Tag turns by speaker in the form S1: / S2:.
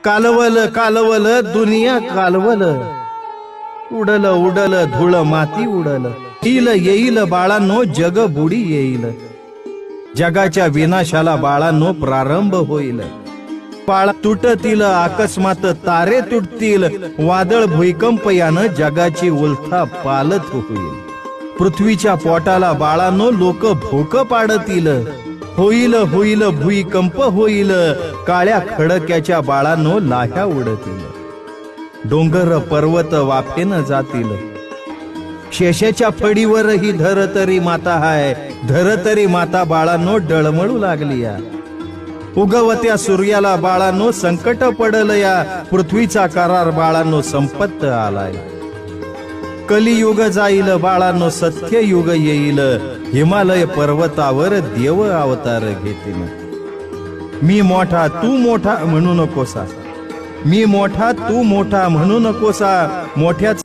S1: कालवल कालवल दुनिया कालवल, उडल उडल धूळ माती उडल, येईल येईल बाळांनो जग बुडी येईल, जगाच्या विनाशाला बाळांनो प्रारंभ होईल, पाळ तुटतील अकस्मात तारे तुटतील, वादळ भूकंप यानं जगाची उलथा पालत होईल, पृथ्वीच्या पोटाला बाळांनो लोक भोक पाडतील, होईल होईल भूकंप होईल, काळ्या खडक्याच्या बाळांनो लाह्या उडतील, डोंगर पर्वत वाफेनं जातील, शेषाच्या फडीवरही धरतरी माता हाय, धरतरी माता बाळांनो डळमळू लागली या, उगवत्या सूर्याला बाळांनो संकट पडल या, पृथ्वीचा करार बाळांनो संपत्त आलाय, कलियुग जाईल बाळांनो सत्य युग येईल, हिमालय पर्वतावर देव अवतार घेतील, मी मोठा तू मोठा म्हणू नकोसा, मी मोठा तू मोठा म्हणू नकोसा, मोठ्या